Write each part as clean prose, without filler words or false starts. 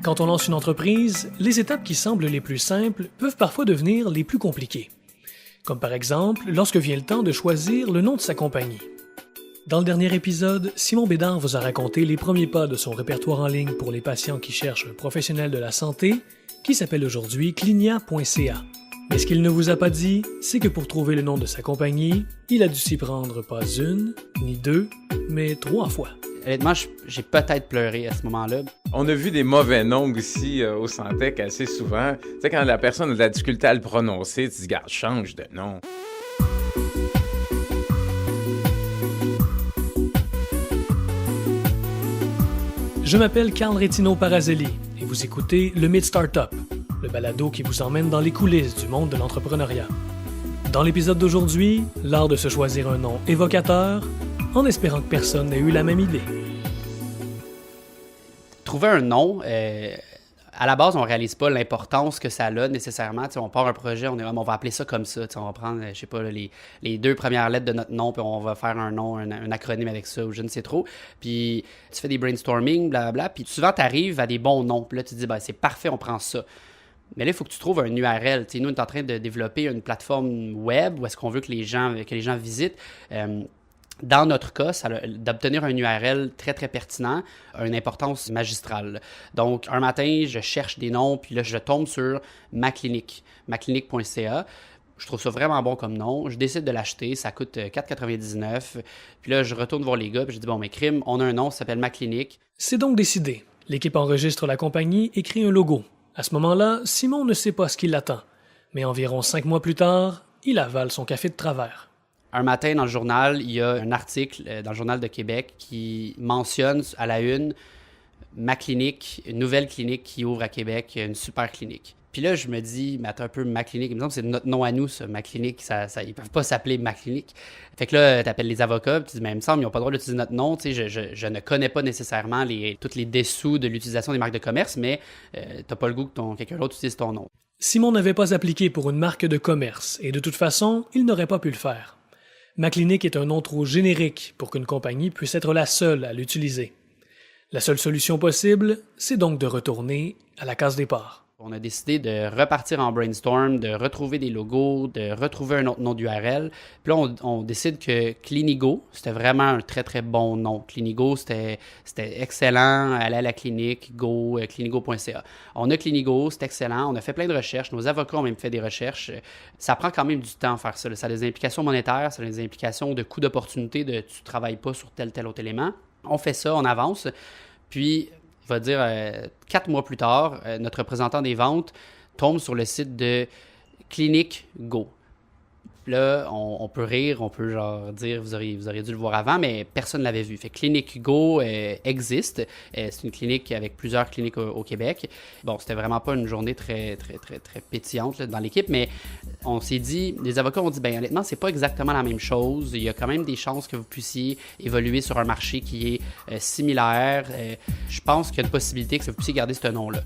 Quand on lance une entreprise, les étapes qui semblent les plus simples peuvent parfois devenir les plus compliquées. Comme par exemple, lorsque vient le temps de choisir le nom de sa compagnie. Dans le dernier épisode, Simon Bédard vous a raconté les premiers pas de son répertoire en ligne pour les patients qui cherchent un professionnel de la santé, qui s'appelle aujourd'hui clinia.ca. Mais ce qu'il ne vous a pas dit, c'est que pour trouver le nom de sa compagnie, il a dû s'y prendre pas une, ni deux, mais 3 fois. Honnêtement, j'ai peut-être pleuré à ce moment-là. On a vu des mauvais noms aussi au Santec assez souvent. Tu sais, quand la personne a de la difficulté à le prononcer, tu te dis, garde, change de nom. Je m'appelle Carl Rétino Parazelli et vous écoutez Le Mythe Startup, le balado qui vous emmène dans les coulisses du monde de l'entrepreneuriat. Dans l'épisode d'aujourd'hui, l'art de se choisir un nom évocateur, en espérant que personne n'ait eu la même idée. Trouver un nom, à la base, on ne réalise pas l'importance que ça a nécessairement. T'sais, on part un projet, on va appeler ça comme ça. On va prendre, je sais pas, les 2 premières lettres de notre nom, puis on va faire un nom, un acronyme avec ça, ou je ne sais trop. Puis tu fais des brainstorming, blablabla, puis souvent tu arrives à des bons noms. Puis là, tu te dis, ben, c'est parfait, on prend ça. Mais là, il faut que tu trouves un URL. T'sais, nous, on est en train de développer une plateforme web où est-ce qu'on veut que les gens visitent. Dans notre cas, d'obtenir un URL très, très pertinent a une importance magistrale. Donc, un matin, je cherche des noms, puis là, je tombe sur ma clinique, maclinique.ca. Je trouve ça vraiment bon comme nom. Je décide de l'acheter. Ça coûte 4,99 $. Puis là, je retourne voir les gars, puis je dis, bon, mais crime, on a un nom, ça s'appelle Ma Clinique. C'est donc décidé. L'équipe enregistre la compagnie et crée un logo. À ce moment-là, Simon ne sait pas ce qui l'attend. Mais environ 5 mois plus tard, il avale son café de travers. Un matin, dans le journal, il y a un article dans le Journal de Québec qui mentionne à la une ma clinique, une nouvelle clinique qui ouvre à Québec, une super clinique. Puis là, je me dis, mais attends un peu, ma clinique, il me semble que c'est notre nom à nous, ça, ma clinique, ils peuvent pas s'appeler ma clinique. Fait que là, tu appelles les avocats, puis tu dis, mais il me semble qu'ils n'ont pas le droit d'utiliser notre nom. Tu sais, je ne connais pas nécessairement tous les dessous de l'utilisation des marques de commerce, mais t'as pas le goût que quelqu'un d'autre utilise ton nom. Simon n'avait pas appliqué pour une marque de commerce, et de toute façon, il n'aurait pas pu le faire. Ma clinique est un nom trop générique pour qu'une compagnie puisse être la seule à l'utiliser. La seule solution possible, c'est donc de retourner à la case départ. On a décidé de repartir en brainstorm, de retrouver des logos, de retrouver un autre nom d'URL. Puis là, on décide que Clinigo, c'était vraiment un très, très bon nom. Clinigo, c'était excellent. Aller à la clinique, go, clinigo.ca. On a Clinigo, c'est excellent. On a fait plein de recherches. Nos avocats ont même fait des recherches. Ça prend quand même du temps à faire ça. Ça a des implications monétaires, ça a des implications de coût d'opportunité, tu ne travailles pas sur tel autre élément. On fait ça, on avance. Puis, il va dire 4 mois plus tard, notre représentant des ventes tombe sur le site de Clinique Go. Là, on peut rire, on peut genre dire vous auriez dû le voir avant, mais personne ne l'avait vu. Fait que Clinique Go existe. C'est une clinique avec plusieurs cliniques au Québec. Bon, c'était vraiment pas une journée très, très, très, très pétillante là, dans l'équipe, mais on s'est dit, les avocats ont dit, ben honnêtement, c'est pas exactement la même chose. Il y a quand même des chances que vous puissiez évoluer sur un marché qui est similaire. Je pense qu'il y a une possibilité que vous puissiez garder ce nom-là.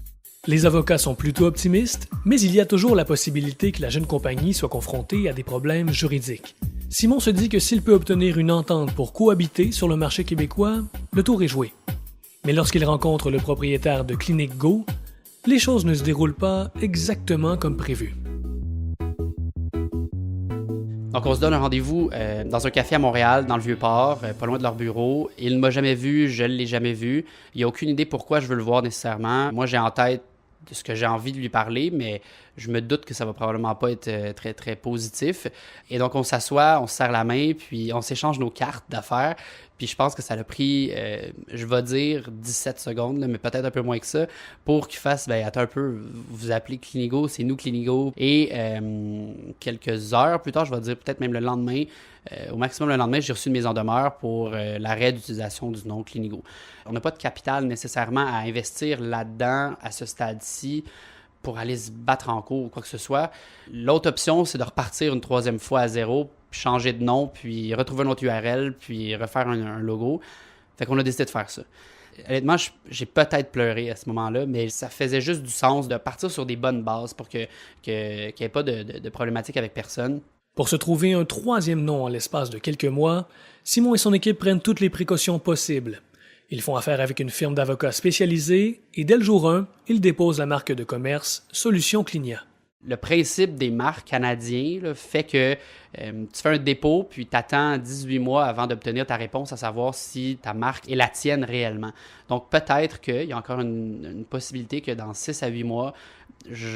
Les avocats sont plutôt optimistes, mais il y a toujours la possibilité que la jeune compagnie soit confrontée à des problèmes juridiques. Simon se dit que s'il peut obtenir une entente pour cohabiter sur le marché québécois, le tour est joué. Mais lorsqu'il rencontre le propriétaire de Clinique Go, les choses ne se déroulent pas exactement comme prévu. Donc, on se donne un rendez-vous dans un café à Montréal, dans le Vieux-Port, pas loin de leur bureau. Il ne m'a jamais vu, je ne l'ai jamais vu. Il n'y a aucune idée pourquoi je veux le voir nécessairement. Moi, j'ai en tête de ce que j'ai envie de lui parler, mais je me doute que ça va probablement pas être très, très positif. Et donc, on s'assoit, on se serre la main, puis on s'échange nos cartes d'affaires. Puis je pense que ça a pris, je vais dire 17 secondes, là, mais peut-être un peu moins que ça, pour qu'il fasse, ben attends un peu, vous appelez Clinigo, c'est nous Clinigo. Et quelques heures plus tard, je vais dire peut-être même le lendemain, au maximum le lendemain, j'ai reçu une mise en demeure pour l'arrêt d'utilisation du nom Clinigo. On n'a pas de capital nécessairement à investir là-dedans à ce stade-ci pour aller se battre en cours ou quoi que ce soit. L'autre option, c'est de repartir une 3e fois à zéro, puis changer de nom, puis retrouver un autre URL, puis refaire un logo. Fait qu'on a décidé de faire ça. Honnêtement, j'ai peut-être pleuré à ce moment-là, mais ça faisait juste du sens de partir sur des bonnes bases pour qu'il n'y ait pas de problématique avec personne. Pour se trouver un 3e nom en l'espace de quelques mois, Simon et son équipe prennent toutes les précautions possibles. Ils font affaire avec une firme d'avocats spécialisée et dès le jour 1, ils déposent la marque de commerce Solutions Clignat. Le principe des marques canadiens là, fait que tu fais un dépôt puis tu attends 18 mois avant d'obtenir ta réponse à savoir si ta marque est la tienne réellement. Donc peut-être qu'il y a encore une possibilité que dans 6 à 8 mois,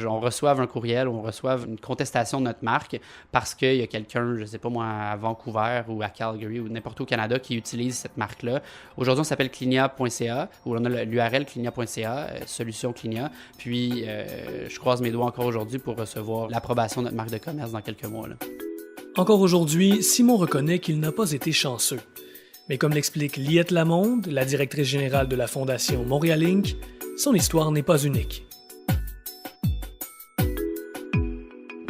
on reçoive un courriel ou on reçoive une contestation de notre marque parce qu'il y a quelqu'un, je ne sais pas moi, à Vancouver ou à Calgary ou n'importe où au Canada qui utilise cette marque-là. Aujourd'hui, on s'appelle clignat.ca ou on a l'URL clignat.ca, solution Clignat. Puis, je croise mes doigts encore aujourd'hui pour recevoir l'approbation de notre marque de commerce dans quelques mois, là. Encore aujourd'hui, Simon reconnaît qu'il n'a pas été chanceux. Mais comme l'explique Liette Lamonde, la directrice générale de la Fondation Montréal Inc., son histoire n'est pas unique.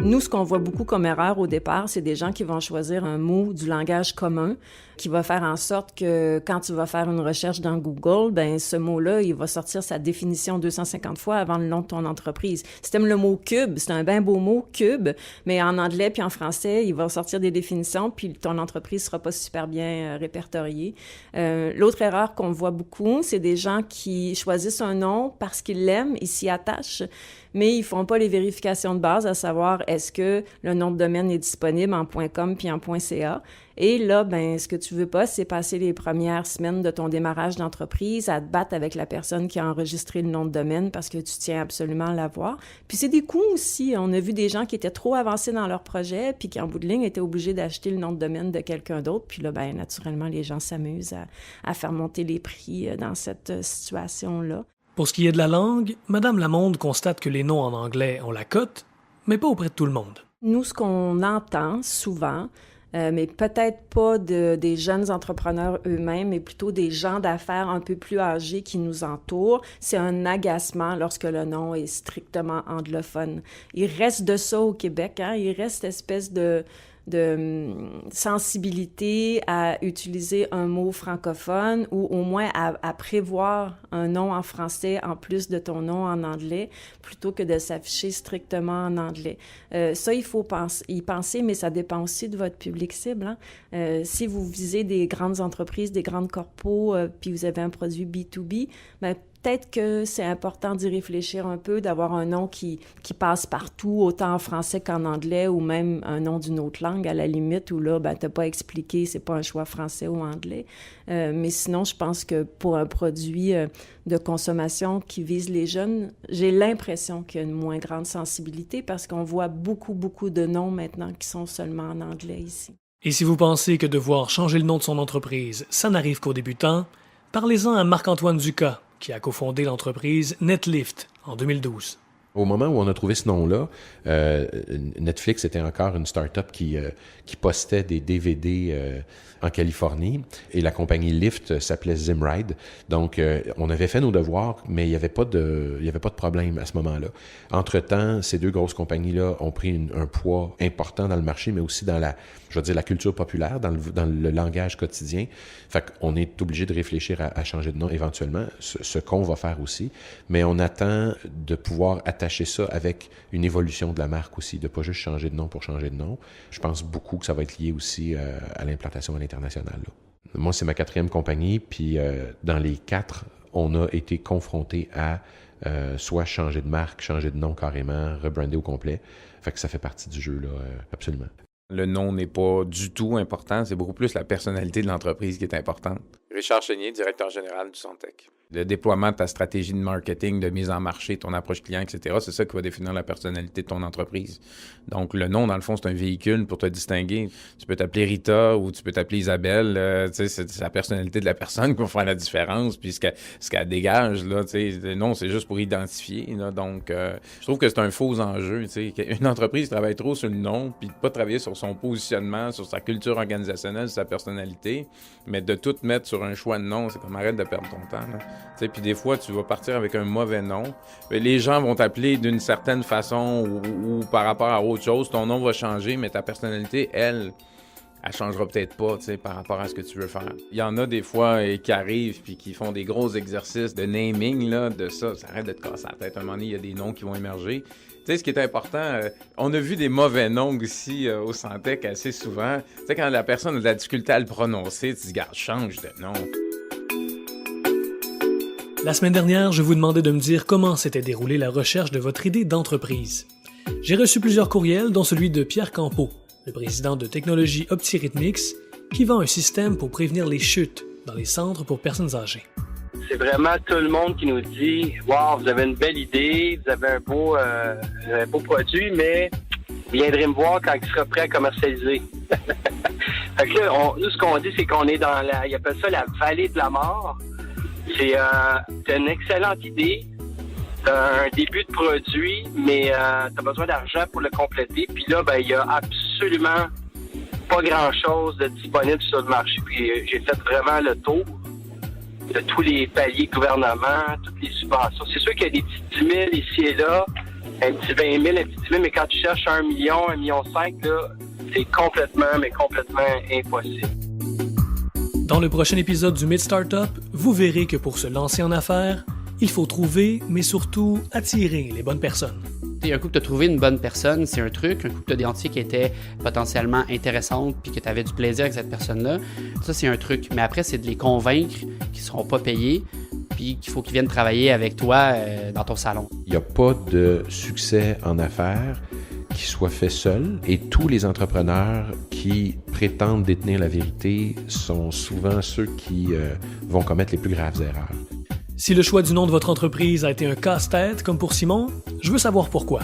Nous, ce qu'on voit beaucoup comme erreur au départ, c'est des gens qui vont choisir un mot du langage commun qui va faire en sorte que quand tu vas faire une recherche dans Google, ben ce mot-là, il va sortir sa définition 250 fois avant le nom de ton entreprise. Si tu aimes le mot cube, c'est un bien beau mot, cube, mais en anglais puis en français, il va sortir des définitions puis ton entreprise sera pas super bien répertoriée. L'autre erreur qu'on voit beaucoup, c'est des gens qui choisissent un nom parce qu'ils l'aiment, ils s'y attachent, mais ils font pas les vérifications de base, à savoir est-ce que le nom de domaine est disponible en .com puis en .ca. Et là, ben, ce que tu veux pas, c'est passer les premières semaines de ton démarrage d'entreprise à te battre avec la personne qui a enregistré le nom de domaine parce que tu tiens absolument à l'avoir. Puis c'est des coûts aussi. On a vu des gens qui étaient trop avancés dans leur projet puis qui, en bout de ligne, étaient obligés d'acheter le nom de domaine de quelqu'un d'autre. Puis là, ben, naturellement, les gens s'amusent à faire monter les prix dans cette situation-là. Pour ce qui est de la langue, Mme Lamonde constate que les noms en anglais ont la cote, mais pas auprès de tout le monde. Nous, ce qu'on entend souvent, mais peut-être pas des jeunes entrepreneurs eux-mêmes, mais plutôt des gens d'affaires un peu plus âgés qui nous entourent, c'est un agacement lorsque le nom est strictement anglophone. Il reste de ça au Québec, hein? Il reste cette espèce de sensibilité à utiliser un mot francophone ou au moins à prévoir un nom en français en plus de ton nom en anglais plutôt que de s'afficher strictement en anglais. Ça, il faut y penser, mais ça dépend aussi de votre public cible, hein. Si vous visez des grandes entreprises, des grandes corpos, puis vous avez un produit B2B, ben, peut-être que c'est important d'y réfléchir un peu, d'avoir un nom qui passe partout, autant en français qu'en anglais, ou même un nom d'une autre langue, à la limite, où là, ben, t'as pas expliqué, c'est pas un choix français ou anglais. Mais sinon, je pense que pour un produit de consommation qui vise les jeunes, j'ai l'impression qu'il y a une moins grande sensibilité parce qu'on voit beaucoup, beaucoup de noms maintenant qui sont seulement en anglais ici. Et si vous pensez que devoir changer le nom de son entreprise, ça n'arrive qu'aux débutants, parlez-en à Marc-Antoine Ducas, qui a cofondé l'entreprise Netlift en 2012. Au moment où on a trouvé ce nom-là, Netflix était encore une start-up qui postait des DVD en Californie et la compagnie Lyft s'appelait Zimride. Donc, on avait fait nos devoirs, mais il y avait pas de problème à ce moment-là. Entre-temps, ces deux grosses compagnies-là ont pris un poids important dans le marché, mais aussi dans la culture populaire, dans le langage quotidien. Fait qu'on est obligé de réfléchir à changer de nom éventuellement, ce qu'on va faire aussi, mais on attend de pouvoir attacher ça avec une évolution de la marque aussi, de pas juste changer de nom pour changer de nom. Je pense beaucoup que ça va être lié aussi à l'implantation à l'international, là. Moi, c'est ma 4e compagnie, puis dans les 4, on a été confrontés à soit changer de marque, changer de nom carrément, rebrander au complet. Fait que ça fait partie du jeu, là, absolument. Le nom n'est pas du tout important, c'est beaucoup plus la personnalité de l'entreprise qui est importante. Richard Chénier, directeur général du Centec. Le déploiement de ta stratégie de marketing, de mise en marché, ton approche client, etc., c'est ça qui va définir la personnalité de ton entreprise. Donc, le nom, dans le fond, c'est un véhicule pour te distinguer. Tu peux t'appeler Rita ou tu peux t'appeler Isabelle. Tu sais, c'est la personnalité de la personne qui va faire la différence, puis ce qu'elle dégage, là, tu sais, le nom, c'est juste pour identifier, là. Donc, je trouve que c'est un faux enjeu, tu sais. Une entreprise travaille trop sur le nom, puis pas travailler sur son positionnement, sur sa culture organisationnelle, sur sa personnalité, mais de tout mettre sur un choix de nom, c'est comme arrête de perdre ton temps, là. Puis des fois, tu vas partir avec un mauvais nom. Les gens vont t'appeler d'une certaine façon ou par rapport à autre chose. Ton nom va changer, mais ta personnalité, elle changera peut-être pas par rapport à ce que tu veux faire. Il y en a des fois qui arrivent puis qui font des gros exercices de naming, là, de ça. Ça arrête de te casser la tête. À un moment donné, il y a des noms qui vont émerger. Tu sais, ce qui est important, on a vu des mauvais noms ici au Centec assez souvent. Tu sais, quand la personne a de la difficulté à le prononcer, tu te dis, regarde, change de nom. La semaine dernière, je vous demandais de me dire comment s'était déroulée la recherche de votre idée d'entreprise. J'ai reçu plusieurs courriels, dont celui de Pierre Campeau, le président de Technologie OptiRhythmix, qui vend un système pour prévenir les chutes dans les centres pour personnes âgées. C'est vraiment tout le monde qui nous dit « Wow, vous avez une belle idée, vous avez un beau produit, mais vous viendrez me voir quand il sera prêt à commercialiser. » Fait que là, nous, ce qu'on dit, c'est qu'on est dans ils appellent ça la vallée de la mort. C'est une excellente idée. T'as un début de produit, mais t'as besoin d'argent pour le compléter. Puis là, il y a absolument pas grand-chose de disponible sur le marché. Puis j'ai fait vraiment le tour de tous les paliers gouvernement, toutes les subventions. C'est sûr qu'il y a des petits 10 000 ici et là, un petit 20 000, un petit 10 000, mais quand tu cherches 1 million, 1,5 million, là, c'est complètement impossible. Dans le prochain épisode du Mythe Startup, vous verrez que pour se lancer en affaires, il faut trouver, mais surtout attirer les bonnes personnes. Un coup que tu as trouvé une bonne personne, c'est un truc. Un coup que tu as identifié qui était potentiellement intéressante puis que tu avais du plaisir avec cette personne-là, ça, c'est un truc. Mais après, c'est de les convaincre qu'ils ne seront pas payés puis qu'il faut qu'ils viennent travailler avec toi dans ton salon. Il n'y a pas de succès en affaires qui soit fait seul, et tous les entrepreneurs qui prétendent détenir la vérité sont souvent ceux qui vont commettre les plus graves erreurs. Si le choix du nom de votre entreprise a été un casse-tête, comme pour Simon, je veux savoir pourquoi.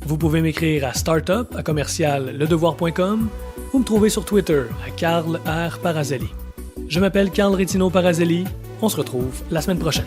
Vous pouvez m'écrire à startup@ledevoir.com ou me trouver sur Twitter à Carl R. Parazelli. Je m'appelle Carl Rétino Parazelli. On se retrouve la semaine prochaine.